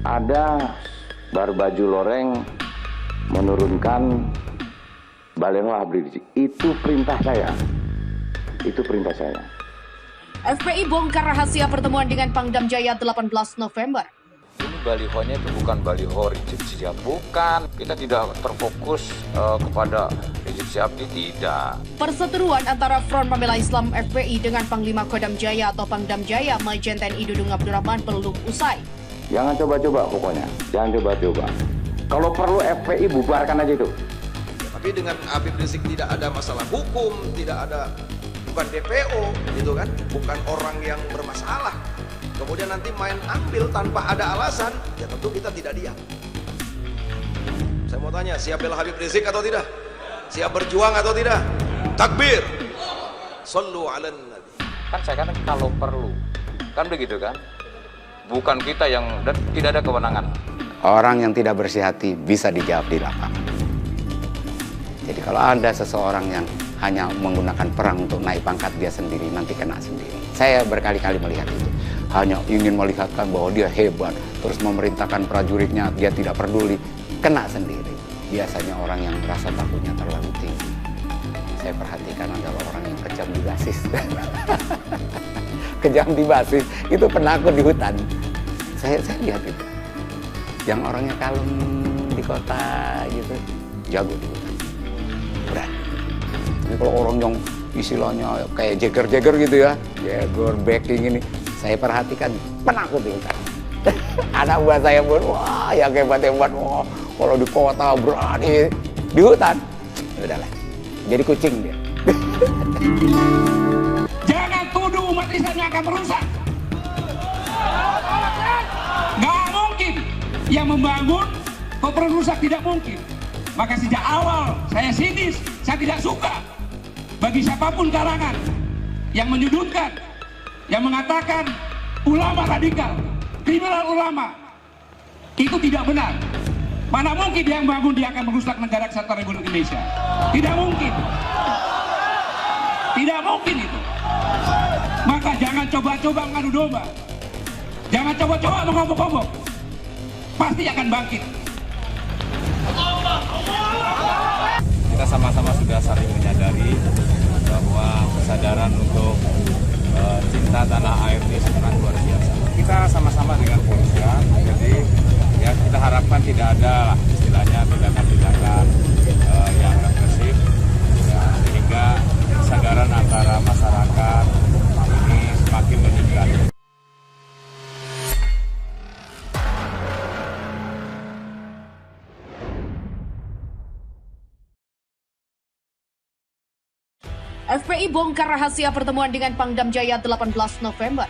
ada barbaju loreng menurunkan baleho Habib Rizik. Itu perintah saya. Itu perintah saya. FPI bongkar rahasia pertemuan dengan Pangdam Jaya 18 November. Ini balihonya itu bukan baliho Rizik Sihab, bukan. Kita tidak terfokus kepada Rizik Sihab, tidak. Perseteruan antara Front Pembela Islam FPI dengan Panglima Kodam Jaya atau Pangdam Jaya Majen TNI Dudung Abdurrahman belum usai. Jangan coba-coba pokoknya. Jangan coba-coba. Kalau perlu FPI bubarkan aja itu. Tapi dengan Habib Rizik tidak ada masalah hukum, tidak ada, bukan DPO gitu kan, bukan orang yang bermasalah. Kemudian nanti main ambil tanpa ada alasan, ya tentu kita tidak diam. Saya mau tanya, siap bela Habib Rizik atau tidak? Siap berjuang atau tidak? Takbir. Sallu ala nabi. Kan saya katakan kalau perlu, kan begitu kan? Bukan kita yang, dan tidak ada kewenangan. Orang yang tidak bersih hati bisa dijawab di lapangan. Jadi kalau ada seseorang yang hanya menggunakan perang untuk naik pangkat dia sendiri, nanti kena sendiri. Saya berkali-kali melihat itu. Hanya ingin melihatkan bahwa dia hebat, terus memerintahkan prajuritnya, dia tidak peduli, kena sendiri. Biasanya orang yang rasa takutnya terlalu tinggi. Saya perhatikan adalah orang yang kejam di basis. Kejam di basis, itu penakut di hutan. Saya lihat itu. Yang orangnya kalem di kota gitu, jago di hutan. Berani. Ini kalau orang yang istilahnya kayak Jagger gitu ya, Jagger backing ini, saya perhatikan penakut di hutan. Anak buah saya pun, wah yang hebat-hebat, wah kalau di kota berani, di hutan, udahlah, jadi kucing dia. Jangan tuduh umat Islam yang akan merusak. Nggak mungkin yang membangun kok merusak, tidak mungkin. Maka sejak awal saya sinis, saya tidak suka bagi siapapun karangan yang menyudutkan, yang mengatakan ulama radikal, kriminal ulama, itu tidak benar. Mana mungkin dia yang bangun dia akan merusak negara kesatuan Republik Indonesia? Tidak mungkin. Tidak mungkin itu. Maka jangan coba-coba mengadu domba. Jangan coba-coba mengobok-obok. Pasti akan bangkit. Kita sama-sama sudah saling menyadari bahwa kesadaran untuk cinta tanah air ini sangat luar biasa. Kita sama-sama dengan polisian, jadi ya kita harapkan tidak ada lah istilahnya tindakan-tindakan yang represif, ya, sehingga kesadaran antara masyarakat ini semakin meningkat. FPI bongkar rahasia pertemuan dengan Pangdam Jaya 18 November.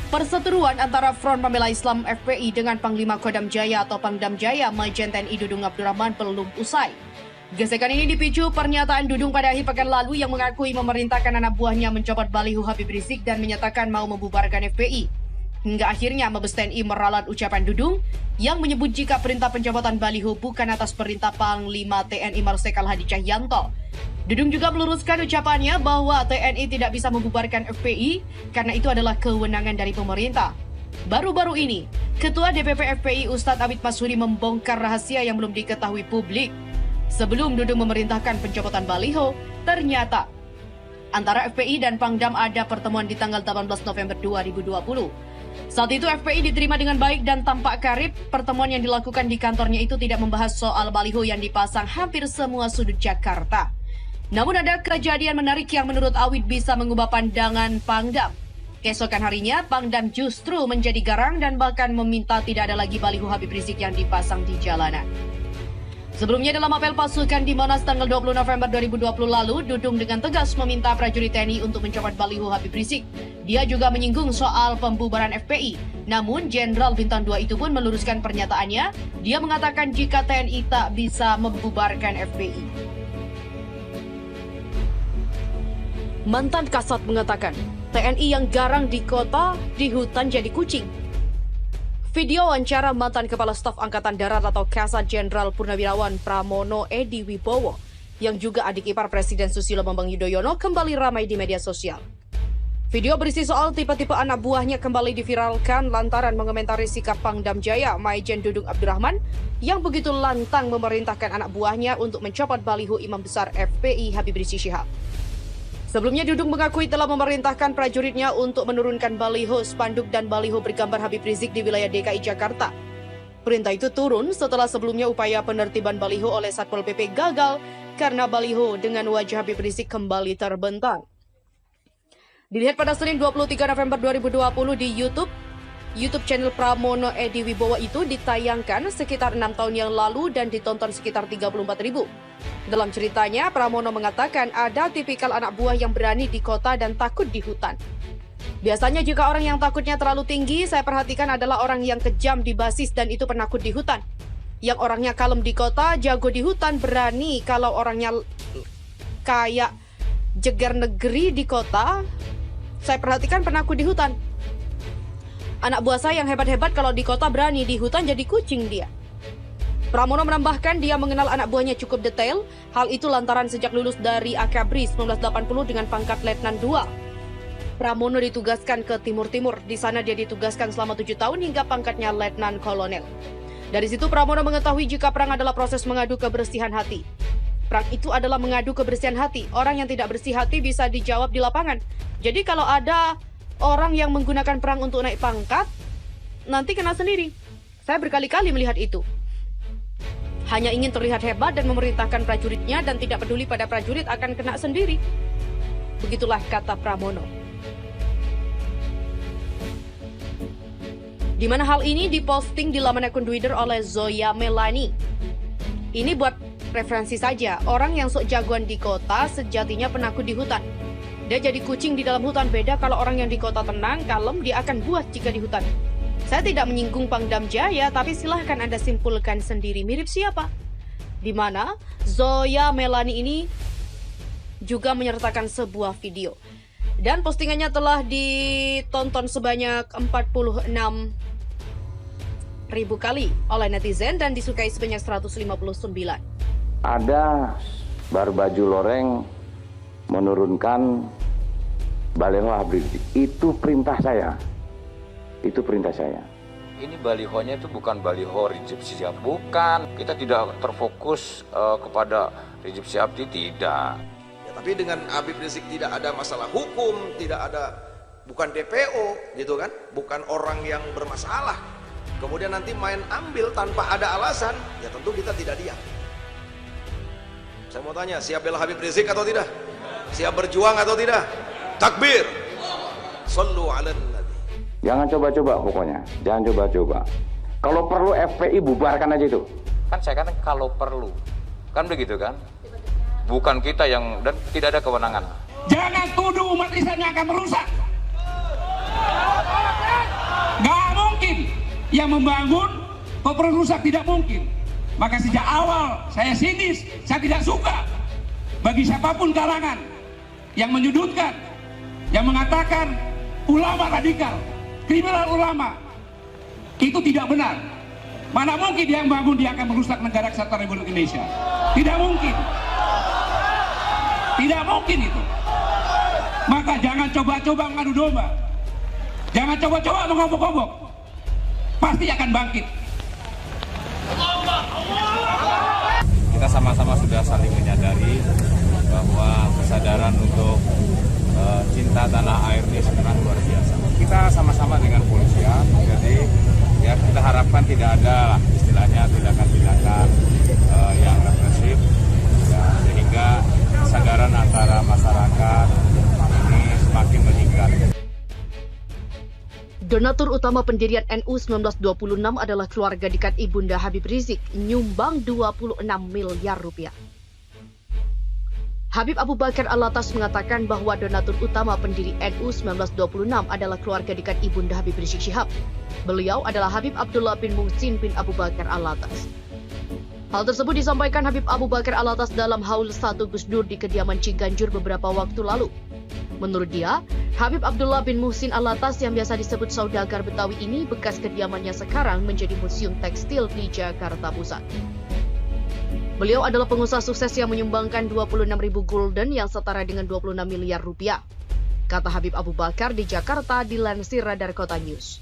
Perseteruan antara Front Pembela Islam FPI dengan Panglima Kodam Jaya atau Pangdam Jaya Majen TNI Dudung Abdurrahman belum usai. Gesekan ini dipicu pernyataan Dudung pada akhir pekan lalu yang mengakui memerintahkan anak buahnya mencopot baliho Habib Rizik dan menyatakan mau membubarkan FPI. Hingga akhirnya Mabes TNI meralat ucapan Dudung yang menyebut jika perintah pencopotan baliho bukan atas perintah Panglima TNI Marsikal Hadi Cahyanto. Dudung juga meluruskan ucapannya bahwa TNI tidak bisa membubarkan FPI karena itu adalah kewenangan dari pemerintah. Baru-baru ini, Ketua DPP FPI Ustadz Abid Masyuri membongkar rahasia yang belum diketahui publik. Sebelum Dudung memerintahkan pencopotan baliho, ternyata antara FPI dan Pangdam ada pertemuan di tanggal 18 November 2020. Saat itu FPI diterima dengan baik dan tampak karib. Pertemuan yang dilakukan di kantornya itu tidak membahas soal baliho yang dipasang hampir semua sudut Jakarta. Namun ada kejadian menarik yang menurut Awid bisa mengubah pandangan Pangdam. Keesokan harinya, Pangdam justru menjadi garang dan bahkan meminta tidak ada lagi baliho Habib Rizik yang dipasang di jalanan. Sebelumnya dalam apel pasukan di Monas tanggal 20 November 2020 lalu, Dudung dengan tegas meminta prajurit TNI untuk mencopot baliho Habib Rizik. Dia juga menyinggung soal pembubaran FPI. Namun, Jenderal Bintang 2 itu pun meluruskan pernyataannya. Dia mengatakan jika TNI tak bisa membubarkan FPI. Mantan Kasat mengatakan, TNI yang garang di kota, di hutan jadi kucing. Video wawancara mantan Kepala Staf Angkatan Darat atau Kasat Jenderal Purnawirawan Pramono Edi Wibowo, yang juga adik ipar Presiden Susilo Bambang Yudhoyono, kembali ramai di media sosial. Video berisi soal tipe-tipe anak buahnya kembali diviralkan lantaran mengomentari sikap Pangdam Jaya Maijen Dudung Abdurrahman yang begitu lantang memerintahkan anak buahnya untuk mencopot baliho Imam Besar FPI Habib Rizik Syihab. Sebelumnya Dudung mengakui telah memerintahkan prajuritnya untuk menurunkan baliho, spanduk dan baliho bergambar Habib Rizik di wilayah DKI Jakarta. Perintah itu turun setelah sebelumnya upaya penertiban baliho oleh Satpol PP gagal karena baliho dengan wajah Habib Rizik kembali terbentang. Dilihat pada Senin 23 November 2020 di YouTube channel Pramono Edi Wibowo itu ditayangkan sekitar 6 tahun yang lalu dan ditonton sekitar 34.000. Dalam ceritanya, Pramono mengatakan ada tipikal anak buah yang berani di kota dan takut di hutan. Biasanya jika orang yang takutnya terlalu tinggi, saya perhatikan adalah orang yang kejam di basis dan itu penakut di hutan. Yang orangnya kalem di kota, jago di hutan, berani. Kalau orangnya kayak jeger negeri di kota, saya perhatikan penakut di hutan. Anak buah saya yang hebat-hebat kalau di kota berani, di hutan jadi kucing dia. Pramono menambahkan dia mengenal anak buahnya cukup detail. Hal itu lantaran sejak lulus dari Akabri 1980 dengan pangkat Letnan 2. Pramono ditugaskan ke Timur-Timur. Di sana dia ditugaskan selama 7 tahun hingga pangkatnya Letnan Kolonel. Dari situ Pramono mengetahui jika perang adalah proses mengadu kebersihan hati. Perang itu adalah mengadu kebersihan hati. Orang yang tidak bersih hati bisa dijawab di lapangan. Jadi kalau ada orang yang menggunakan perang untuk naik pangkat, nanti kena sendiri. Saya berkali-kali melihat itu. Hanya ingin terlihat hebat dan memerintahkan prajuritnya dan tidak peduli pada prajurit akan kena sendiri. Begitulah kata Pramono. Di mana hal ini diposting di laman akun Twitter oleh Zoya Melani. Ini buat referensi saja, orang yang sok jagoan di kota sejatinya penakut di hutan. Dia jadi kucing di dalam hutan, beda kalau orang yang di kota tenang, kalem, dia akan buas jika di hutan. Saya tidak menyinggung Pangdam Jaya, tapi silahkan Anda simpulkan sendiri mirip siapa. Di mana Zoya Melani ini juga menyertakan sebuah video. Dan postingannya telah ditonton sebanyak 46.000 kali oleh netizen dan disukai sebanyak 159. Ada barbaju loreng menurunkan baliho Habib Rizik. Itu perintah saya. Itu perintah saya. Ini balihonya itu bukan baliho Rizik Syihab, bukan. Kita tidak terfokus kepada Rizik Syihab, tidak. Ya, tapi dengan Habib Rizik tidak ada masalah hukum, tidak ada, bukan DPO gitu kan, bukan orang yang bermasalah. Kemudian nanti main ambil tanpa ada alasan, ya tentu kita tidak diam. Saya mau tanya, siap bela Habib Rizik atau tidak? Siap berjuang atau tidak? Takbir. Sallu ala nabi. Jangan coba-coba pokoknya. Jangan coba-coba. Kalau perlu FPI bubarkan aja itu. Kan saya katakan kalau perlu. Kan begitu kan? Bukan kita yang, dan tidak ada kewenangan. Jangan tuduh umat Islam yang akan merusak. Gak mungkin. Yang membangun kok perusak, tidak mungkin. Maka sejak awal saya sinis, saya tidak suka bagi siapapun kalangan yang menyudutkan, yang mengatakan ulama radikal, kriminal ulama. Itu tidak benar. Mana mungkin dia yang bangun dia akan merusak negara kesatuan Republik Indonesia. Tidak mungkin. Tidak mungkin itu. Maka jangan coba-coba mengadu domba. Jangan coba-coba mengobok-obok. Pasti akan bangkit. Kita sama-sama sudah saling menyadari bahwa kesadaran untuk cinta tanah air ini sebenarnya luar biasa. Kita sama-sama dengan polisian, jadi ya kita harapkan tidak ada istilahnya tindakan-tindakan yang represif, ya, sehingga kesadaran antara masyarakat ini semakin meningkat. Donatur utama pendirian NU 1926 adalah keluarga dekat Ibunda Habib Rizik, nyumbang 26 miliar rupiah. Habib Abu Bakar Alatas mengatakan bahwa donatur utama pendiri NU 1926 adalah keluarga dekat Ibunda Habib Rizik Syihab. Beliau adalah Habib Abdullah bin Muhsin bin Abu Bakar Alatas. Hal tersebut disampaikan Habib Abu Bakar Alatas dalam Haul 1 Gus Dur di kediaman Ciganjur beberapa waktu lalu. Menurut dia, Habib Abdullah bin Muhsin Alatas yang biasa disebut saudagar Betawi ini bekas kediamannya sekarang menjadi museum tekstil di Jakarta Pusat. Beliau adalah pengusaha sukses yang menyumbangkan 26.000 gulden yang setara dengan 26 miliar rupiah. kata Habib Abu Bakar di Jakarta dilansir Radar Kota News.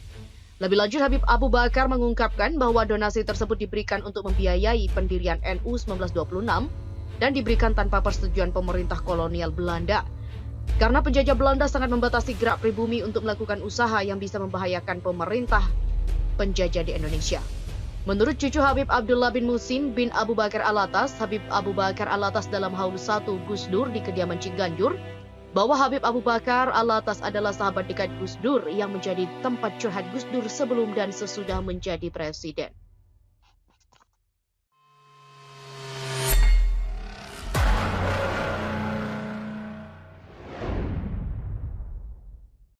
Lebih lanjut, Habib Abu Bakar mengungkapkan bahwa donasi tersebut diberikan untuk membiayai pendirian NU 1926 dan diberikan tanpa persetujuan pemerintah kolonial Belanda. Karena penjajah Belanda sangat membatasi gerak pribumi untuk melakukan usaha yang bisa membahayakan pemerintah penjajah di Indonesia. Menurut cucu Habib Abdullah bin Muhsin bin Abu Bakar Alatas, Habib Abu Bakar Alatas dalam Haul 1 Gus Dur di kediaman Ciganjur, bahwa Habib Abu Bakar Alatas adalah sahabat dekat Gus Dur yang menjadi tempat curhat Gus Dur sebelum dan sesudah menjadi presiden.